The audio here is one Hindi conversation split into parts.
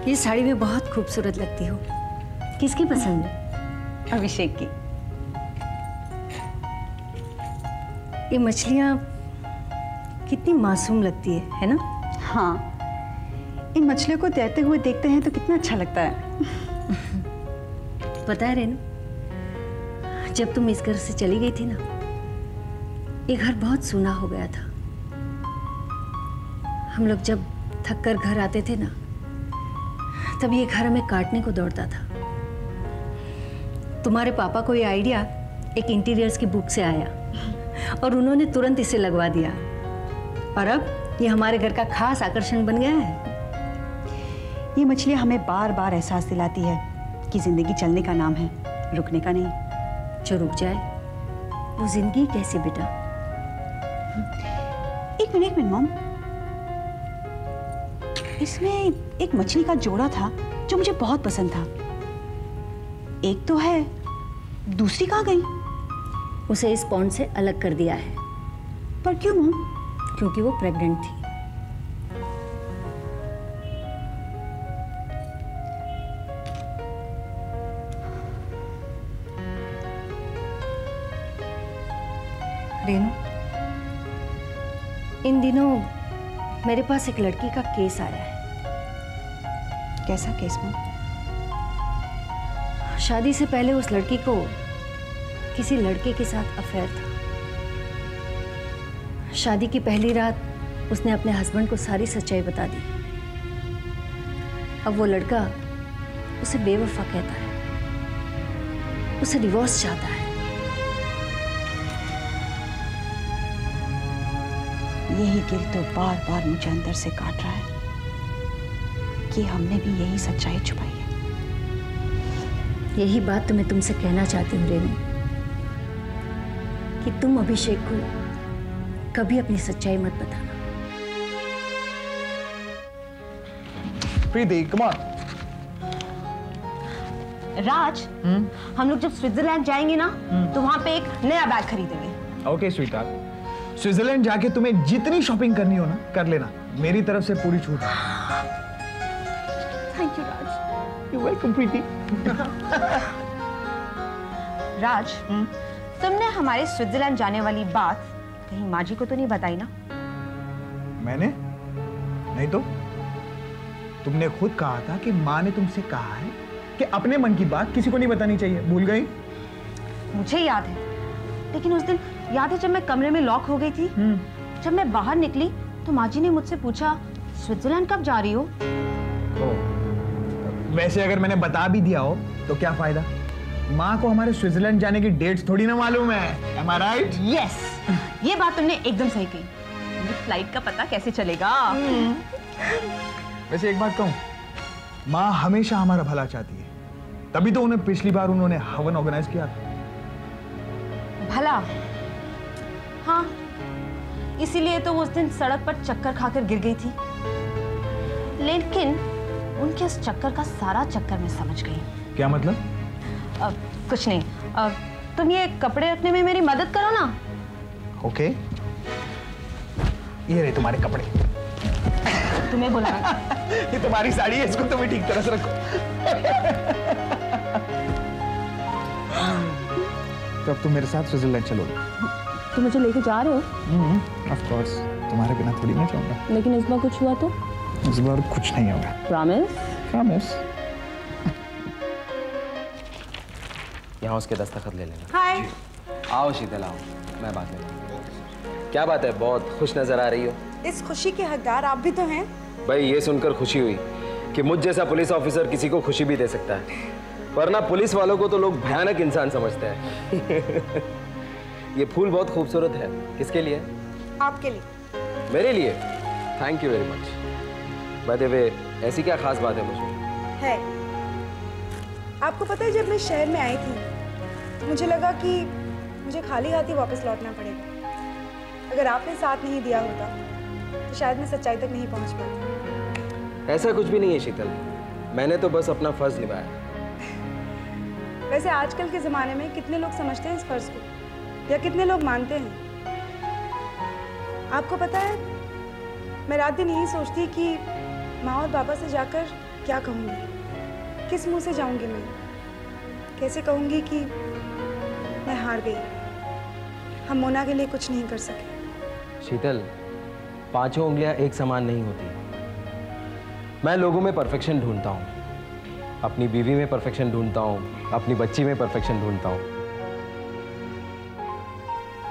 ये साड़ी में बहुत खूबसूरत लगती हो। किसकी पसंद है? अभिषेक की। ये मछलियाँ कितनी मासूम लगती है ना? हाँ, इन मछलियों को तैरते हुए देखते हैं तो कितना अच्छा लगता है। पता है रेनू, जब तुम इस घर से चली गई थी ना, ये घर बहुत सूना हो गया था। हम लोग जब थक कर घर आते थे ना, तब ये घर हमें काटने को दौड़ता था। तुम्हारे पापा को ये आइडिया एक इंटीरियर्स की बुक से आया और उन्होंने तुरंत इसे लगवा दिया, और अब ये हमारे घर का खास आकर्षण बन गया है। ये मछलियाँ हमें बार बार एहसास दिलाती है कि जिंदगी चलने का नाम है, रुकने का नहीं। जो रुक जाए वो जिंदगी कैसे बेटा? एक मिनट मॉम, इसमें एक मछली का जोड़ा था जो मुझे बहुत पसंद था। एक तो है, दूसरी कहाँ गई? उसे इस पॉन्ड से अलग कर दिया है। पर क्यों मॉम? क्योंकि वो प्रेग्नेंट थी। रेनू, इन दिनों मेरे पास एक लड़की का केस आया है। कैसा केस मॉम? शादी से पहले उस लड़की को किसी लड़के के साथ अफेयर था। शादी की पहली रात उसने अपने हस्बैंड को सारी सच्चाई बता दी। अब वो लड़का उसे बेवफा कहता है, उसे डिवोर्स चाहता है। यही गिल्ट तो बार बार मुझे अंदर से काट रहा है कि हमने भी यही सच्चाई छुपाई है। यही बात तो मैं तुमसे कहना चाहती हूँ रेनू, कि तुम अभिषेक को कभी अपनी सच्चाई मत बताना। प्रीति, कम ऑन। राज, हम लोग जब स्विट्जरलैंड जाएंगे ना, तो वहां पे एक नया बैग खरीदेंगे। ओके स्वीटहार्ट, स्विट्जरलैंड जाके तुम्हें जितनी शॉपिंग करनी हो ना कर लेना, मेरी तरफ से पूरी छूट है। Thank you Raj. You welcome Preeti. Raj, तुमने हमारे स्विट्जरलैंड जाने वाली बात कहीं माँ जी को तो नहीं बताई ना? मैंने नहीं तो, तुमने खुद कहा था कि माँ ने तुमसे कहा है कि अपने मन की बात किसी को नहीं बतानी चाहिए। भूल गई? मुझे याद है, लेकिन उस दिन याद है जब मैं कमरे में लॉक हो गई थी, जब मैं बाहर निकली तो माँ जी ने मुझसे पूछा, स्विट्जरलैंड कब जा रही हो? वैसे अगर मैंने बता भी दिया हो तो क्या फायदा? माँ को हमारे स्विट्जरलैंड जाने की डेट्स थोड़ी ना मालूम है। Am I right? Yes, ये बात तुमने एकदम सही कही। फ्लाइट का पता कैसे चलेगा? वैसे एक बात कहूँ, माँ हमेशा हमारा भला चाहती है, तभी तो उन्हें पिछली बार उन्होंने हवन ऑर्गेनाइज किया था। भला? हाँ, इसीलिए तो उस दिन सड़क पर चक्कर खाकर गिर गई थी। लेकिन उनके उस चक्कर का सारा चक्कर मैं समझ गई। क्या मतलब? कुछ नहीं, तुम ये कपड़े रखने में मेरी मदद करो ना। ओके, ये रहे तुम्हारे कपड़े। तुम्हें बुलाना। ये तुम्हारी साड़ी है, इसको तुम्हें ठीक तरह से रखो। तो अब तुम मेरे साथ स्विट्जरलैंड चलोगे? तुम मुझे लेके जा रहे हो? ऑफ कोर्स, तुम्हारे बिना थोड़ी ना जाऊंगा। लेकिन इस बार कुछ हुआ तो? इस बार कुछ नहीं होगा। प्रॉमिस? प्रॉमिस। यहाँ उसके दस्तखत ले लेना। हाय। आओ शीतल, आओ, मैं बात लेता हूँ। क्या बात है, बहुत खुश नजर आ रही हो। इस खुशी के हकदार आप भी तो हैं। भाई ये सुनकर खुशी हुई कि मुझ जैसा पुलिस ऑफिसर किसी को खुशी भी दे सकता है, वरना पुलिस वालों को तो लोग भयानक इंसान समझते हैं। ये फूल बहुत खूबसूरत है। किसके लिए? आपके लिए। मेरे लिए? Thank you very much. By the way, ऐसी क्या खास बात है मुझे? है। आपको पता है, जब मैं शहर में आई थी तो मुझे लगा कि मुझे खाली हाथ ही वापस लौटना पड़ेगा। अगर आपने साथ नहीं दिया होता तो शायद मैं सच्चाई तक नहीं पहुंच पाती। ऐसा कुछ भी नहीं है शीतल, मैंने तो बस अपना फर्ज निभाया। वैसे आजकल के ज़माने में कितने लोग समझते हैं इस फर्ज को, या कितने लोग मानते हैं? आपको पता है, मैं रात दिन यही सोचती कि माँ और पापा से जाकर क्या कहूँगी, किस मुंह से जाऊँगी मैं? कैसे कहूँगी कि मैं हार गई, हम मोना के लिए कुछ नहीं कर सके? शीतल, पांचों उंगलियां एक समान नहीं होती। मैं लोगों में परफेक्शन ढूंढता हूँ, अपनी बीवी में परफेक्शन ढूंढता हूँ, अपनी बच्ची में परफेक्शन ढूंढता हूँ।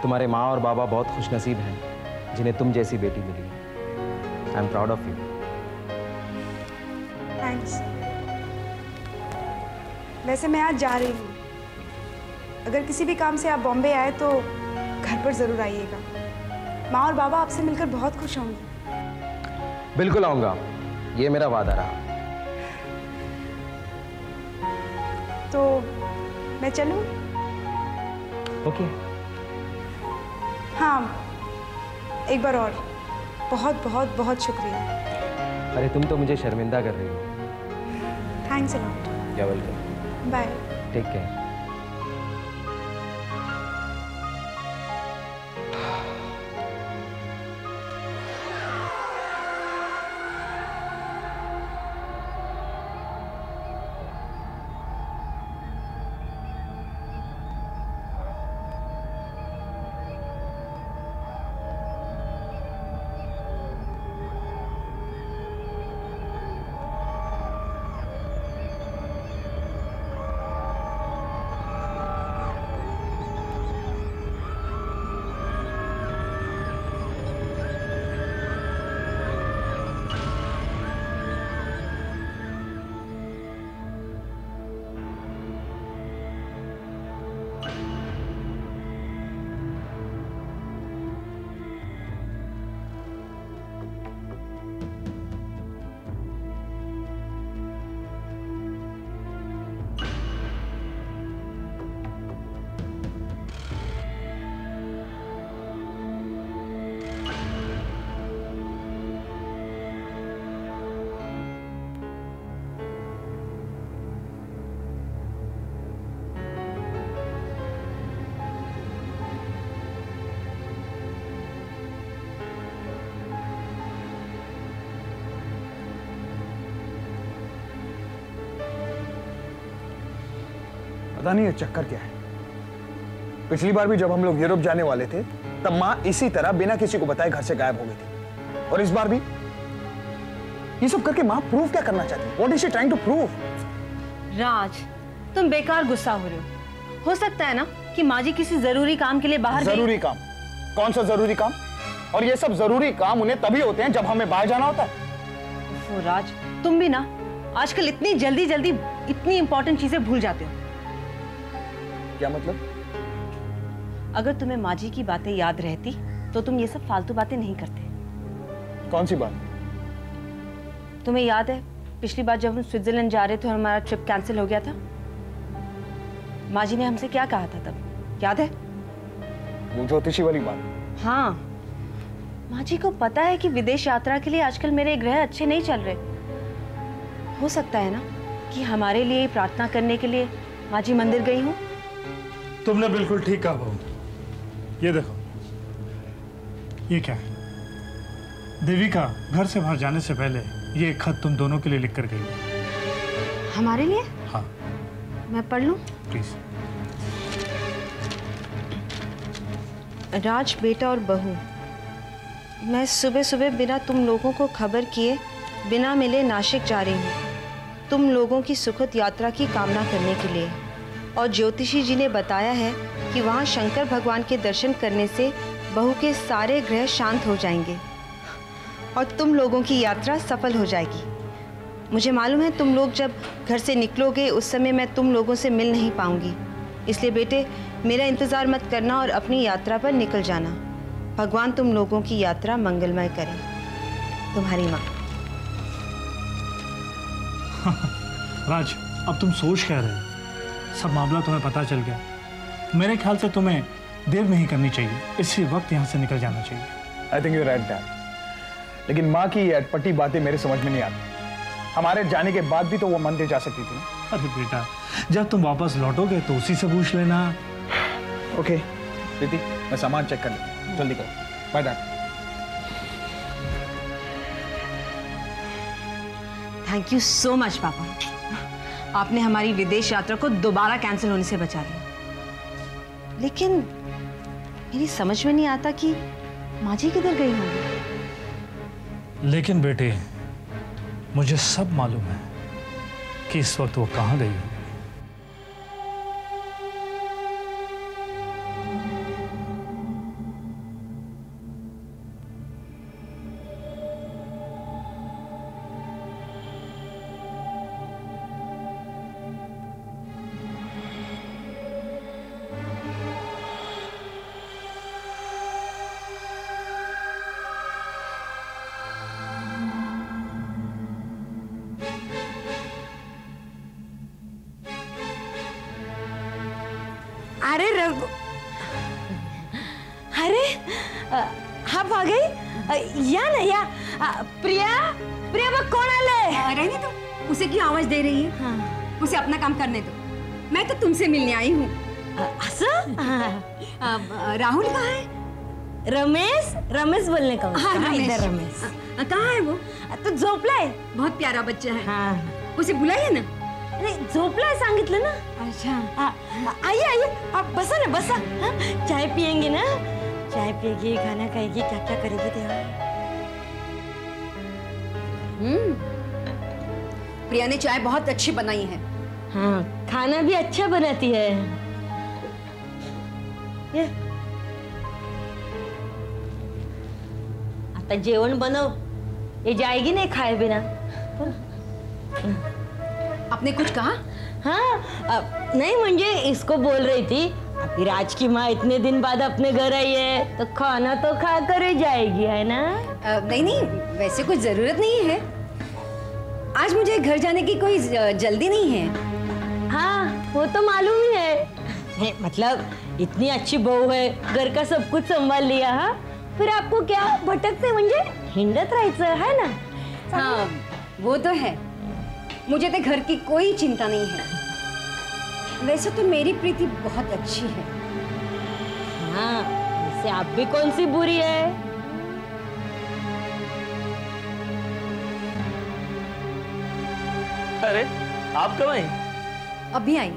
तुम्हारे माँ और बाबा बहुत खुशनसीब हैं जिन्हें तुम जैसी बेटी मिली। I am proud of you. Thanks. वैसे मैं आज जा रही हूँ, अगर किसी भी काम से आप बॉम्बे आए तो घर पर ज़रूर आइएगा। माँ और बाबा आपसे मिलकर बहुत खुश होंगे। बिल्कुल आऊँगा, ये मेरा वादा रहा। तो मैं चलूँ? ओके। हाँ, एक बार और बहुत बहुत बहुत शुक्रिया। अरे तुम तो मुझे शर्मिंदा कर रही हो। Thanks a lot. You're welcome. Bye. Take care. पता नहीं ये चक्कर क्या है। पिछली बार भी जब हम लोग यूरोप जाने वाले थे तब माँ इसी तरह बिना किसी को बताए घर से गायब हो गई थी, और इस बार भी ये सब करके माँ प्रूव क्या करना चाहती है? What is she trying to prove? राज, तुम बेकार गुस्सा हो रहे हो सकता है ना कि माँ जी किसी जरूरी काम के लिए बाहर गई। जरूरी काम? कौन सा जरूरी काम? और ये सब जरूरी काम उन्हें तभी होते हैं जब हमें बाहर जाना होता है। ओ राज, तुम भी ना आजकल इतनी जल्दी जल्दी इतनी इंपॉर्टेंट चीजें भूल जाते हो। क्या मतलब? अगर तुम्हें माँ जी की बातें याद रहती तो तुम ये सब फालतू बातें नहीं करते। कौन सी बात? तुम्हें याद है पिछली बार जब हम स्विट्जरलैंड जा रहे थे और हमारा ट्रिप कैंसिल हो गया था, माँ जी ने हमसे क्या कहा था तब, याद है? वो ज्योतिषी वाली बात? हाँ, माँ जी को पता है कि विदेश यात्रा के लिए आजकल मेरे ग्रह अच्छे नहीं चल रहे। हो सकता है ना कि हमारे लिए प्रार्थना करने के लिए माँ जी मंदिर गई हूँ। तुमने बिल्कुल ठीक कहा बहू। ये देखो, ये क्या है? देविका घर से बाहर जाने से पहले ये एक खत तुम दोनों के लिए लिख कर गई। हमारे लिए? हाँ। मैं पढ़ लूं? प्लीज। राज बेटा और बहू, मैं सुबह सुबह बिना तुम लोगों को खबर किए बिना मिले नासिक जा रही हूँ तुम लोगों की सुखद यात्रा की कामना करने के लिए। और ज्योतिषी जी ने बताया है कि वहाँ शंकर भगवान के दर्शन करने से बहू के सारे ग्रह शांत हो जाएंगे और तुम लोगों की यात्रा सफल हो जाएगी। मुझे मालूम है तुम लोग जब घर से निकलोगे उस समय मैं तुम लोगों से मिल नहीं पाऊंगी, इसलिए बेटे मेरा इंतज़ार मत करना और अपनी यात्रा पर निकल जाना। भगवान तुम लोगों की यात्रा मंगलमय करे। तुम्हारी माँ। राज, अब तुम सोच क्या रहे हो? सब मामला तुम्हें पता चल गया। मेरे ख्याल से तुम्हें देर नहीं करनी चाहिए, इसी वक्त यहाँ से निकल जाना चाहिए। I think you right dad. लेकिन माँ की ये अटपटी बातें मेरे समझ में नहीं आती। हमारे जाने के बाद भी तो वो मंदिर जा सकती थी। अरे बेटा, जब तुम वापस लौटोगे तो उसी से पूछ लेना। ओके प्रीति, मैं सामान चेक कर लेता, जल्दी करो। Bye dad. Thank you so much पापा, आपने हमारी विदेश यात्रा को दोबारा कैंसिल होने से बचा दिया। लेकिन मेरी समझ में नहीं आता कि माँ जी किधर गई होंगी। लेकिन बेटे, मुझे सब मालूम है कि इस वक्त वो कहाँ गई होगी। अरे रघु, अरे आप आ गई? या ना या प्रिया, प्रिया वो कौन आले? रहने दो, उसे क्यों आवाज दे रही है? हाँ। उसे अपना काम करने दो, मैं तो तुमसे मिलने आई हूँ। राहुल कहाँ है? रमेश, रमेश बोलने का। हाँ, इधर रमेश। कहाँ है वो? तो झोपला है। बहुत प्यारा बच्चा है। हाँ। उसे बुलाइए ना। नहीं, झोपला है सांगितलं ना। अच्छा। आइए आइए, आप बसा ना, बसा। चाय पियेंगे ना? चाय पिएगी, खाना खाएगी, क्या क्या करेगी तेरा? प्रिया ने चाय बहुत अच्छी बनाई है। हाँ, खाना भी अच्छा बनाती है। ये आता जेवण बनव, ये जाएगी नहीं खाए बिना। आपने कुछ कहा? हाँ, नहीं म्हणजे इसको बोल रही थी, अभी राज की माँ इतने दिन बाद अपने घर आई है तो खाना तो खा कर ही जाएगी, है ना? नहीं नहीं, वैसे कुछ जरूरत नहीं है। आज मुझे घर जाने की कोई जल्दी नहीं है। हाँ, वो तो मालूम ही है। मतलब इतनी अच्छी बहू है, घर का सब कुछ संभाल लिया। हाँ, फिर आपको क्या भटकते म्हणजे हिंडत राहायचं, है ना? हाँ, वो तो है। मुझे तो घर की कोई चिंता नहीं है। वैसे तो मेरी प्रीति बहुत अच्छी है। हाँ, वैसे आप भी कौन सी बुरी है? अरे आप कब आई? अभी आई।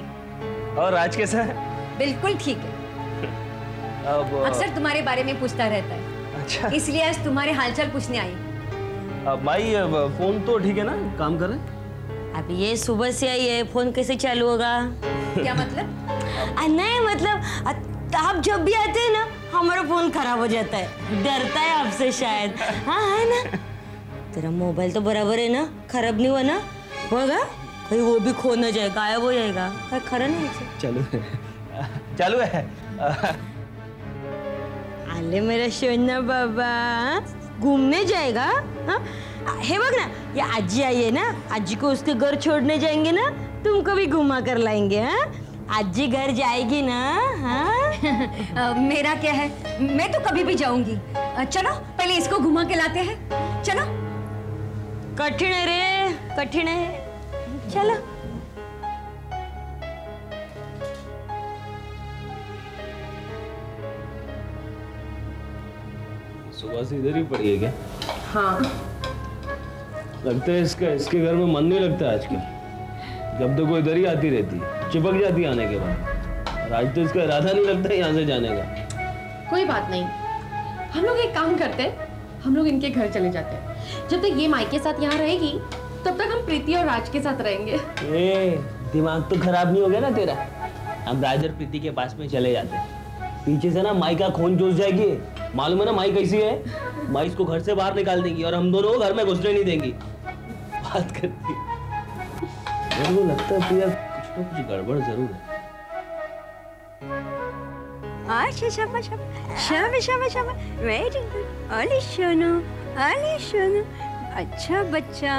और राज कैसा है? बिल्कुल ठीक है। अब अक्सर तुम्हारे बारे में पूछता रहता है। अच्छा, इसलिए आज तुम्हारे हालचाल पूछने आई। अब माई फोन तो ठीक है ना, काम कर रहे? अब ये सुबह से आई है, फोन कैसे चालू होगा? क्या मतलब? नहीं मतलब आप जब भी आते हैं ना, हमारा फोन खराब हो जाता है, डरता है आपसे शायद। हाँ है ना? तेरा मोबाइल तो बराबर है ना, खराब नहीं हुआ ना? होगा कहीं वो भी खो न जाए, गायब हो जाएगा, खरा नहीं है। चालू है, चालू है। आले मेरा सोना बाबा, घूमने जाएगा? हाँ, हे बघ ना, ये आजी आई है ना, आजी को उसके घर छोड़ने जाएंगे ना, तुमको भी घुमा कर लाएंगे। हाँ, आजी घर जाएगी ना? हाँ। मेरा क्या है, मैं तो कभी भी जाऊंगी। चलो पहले इसको घुमा के लाते हैं। चलो। कठिन है रे, कठिन है। चलो। सुबह से इधर ही पड़ी है क्या? हाँ। लगता है इसके घर में मन नहीं लगता आजकल। जब तो कोई इधर ही आती रहती है, चिपक जाती है आने के बाद। आज तो इसका इरादा नहीं लगता यहाँ से जाने का। कोई बात नहीं, हम लोग एक काम करते हैं, हम लोग इनके घर चले जाते हैं। जब तक ये माई के साथ यहाँ रहेगी, तब तक हम प्रीति और राज के साथ रहेंगे। दिमाग तो खराब नहीं हो गया ना तेरा? हम राज और प्रीति के पास में चले जाते हैं, पीछे से ना माई का खून चूस जाएगी। मालूम है ना माई कैसी है? माई इसको घर से बाहर निकाल देंगी और हम दोनों को घर में घुसने नहीं देंगी। बात करती मेरे को लगता है प्रिया कुछ ना कुछ गड़बड़ जरूर है। अच्छा, शाबाश शाबाश शाबाश शाबाश, वेरी गुड। अली सोनू, अच्छा बच्चा,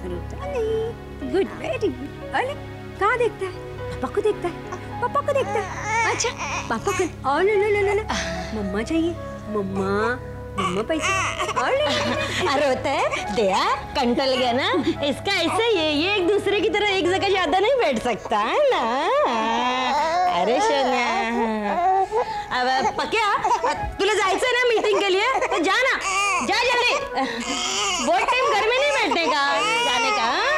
रोता नहीं। Good, very good. अली कहाँ देखता है? पापा को देखता है, पापा को देखता है। अच्छा, पापा को। और लो, मम्मा चाहिए, मम्मा पैसे। और रोता है दया, कंटल गया ना इसका। ऐसे ये एक दूसरे की तरह एक जगह ज्यादा नहीं बैठ सकता है ना। अरे सोनिया, अब पक्या तुला जायचं ना मीटिंग के लिए, तो जा ना, जा जल्दी। बहुत टाइम घर में नहीं बैठने का, जाने का।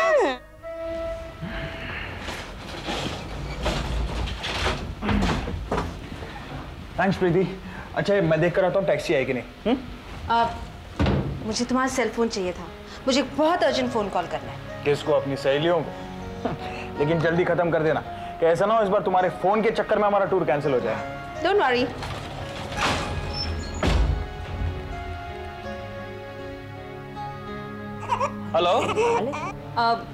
थैंक्स प्रीति। अच्छा मैं देख कर आता हूँ टैक्सी आई कि नहीं। मुझे तुम्हारा सेल फोन चाहिए था, मुझे बहुत अर्जेंट फोन कॉल करना है। किसको? अपनी सहेलियों को। लेकिन जल्दी खत्म कर देना कि ऐसा ना हो इस बार तुम्हारे फोन के चक्कर में हमारा टूर कैंसिल हो जाए। Don't worry. हेलो।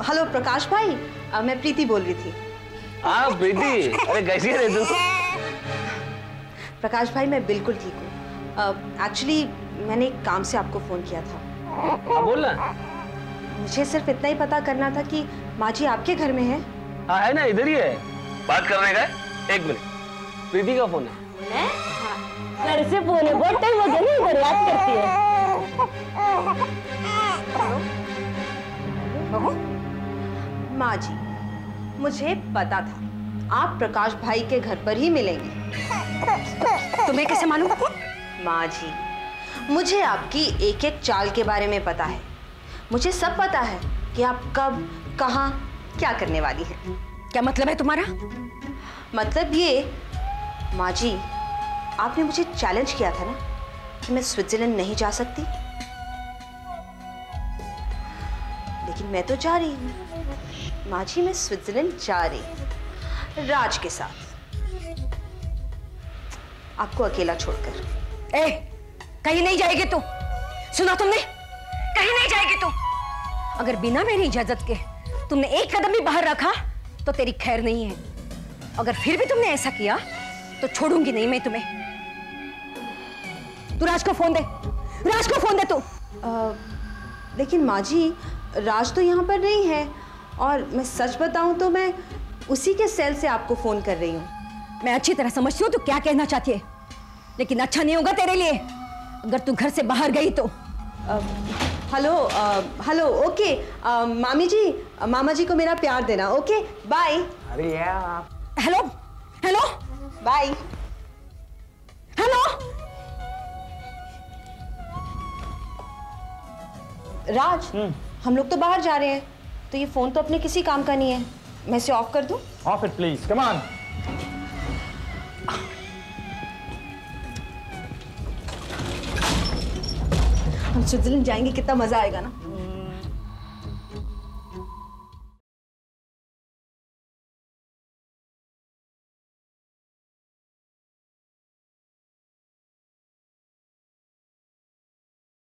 हेलो प्रकाश भाई, मैं प्रीति बोल रही थी। हाँ प्रीति, अरे कैसी है तू? प्रकाश भाई मैं बिल्कुल ठीक हूँ। एक्चुअली मैंने एक काम से आपको फोन किया था। हाँ बोल ना। मुझे सिर्फ इतना ही पता करना था कि माँ जी आपके घर में है। हाँ है ना, इधर ही है। बात करने का है? एक मिनट, प्रीति का फोन है। घर से फोन है, बहुत टाइम हो गया ना, इधर याद करती है। माँ जी, मुझे पता था आप प्रकाश भाई के घर पर ही मिलेंगी। तुम्हें कैसे मालूम? माँ जी, मुझे आपकी एक एक चाल के बारे में पता है। मुझे सब पता है कि आप कब, कहाँ, क्या करने वाली हैं। क्या मतलब है तुम्हारा? मतलब ये, माँ जी, आपने मुझे चैलेंज किया था ना कि मैं स्विट्जरलैंड नहीं जा सकती, लेकिन मैं तो जा रही हूँ। माँ जी, मैं स्विट्जरलैंड जा रही हूँ राज के साथ, आपको अकेला छोड़कर। ए, कहीं नहीं जाएगी तू। सुना तुमने? कहीं नहीं जाएगी तू। अगर बिना मेरी इजाजत के तुमने एक कदम भी बाहर रखा तो तेरी खैर नहीं है। अगर फिर भी तुमने ऐसा किया तो छोड़ूंगी नहीं मैं तुम्हें। तू राज को फोन दे, राज को फोन दे तू। लेकिन माँ जी, राज तो यहाँ पर नहीं है, और मैं सच बताऊं तो मैं उसी के सेल से आपको फोन कर रही हूँ। मैं अच्छी तरह समझती हूँ तू क्या कहना चाहती है, लेकिन अच्छा नहीं होगा तेरे लिए अगर तू घर से बाहर गई तो। Hello, hello, okay. मामी जी, मामा जी को मेरा प्यार देना। Okay, bye. अरे यार। Hello, hello, bye. Hello. Raj, हम लोग तो बाहर जा रहे हैं, तो ये फोन तो अपने किसी काम का नहीं है। मैं इसे ऑफ कर दूं? Of it please, come on. हम स्विट्जरलैंड जाएंगे, कितना मजा आएगा ना।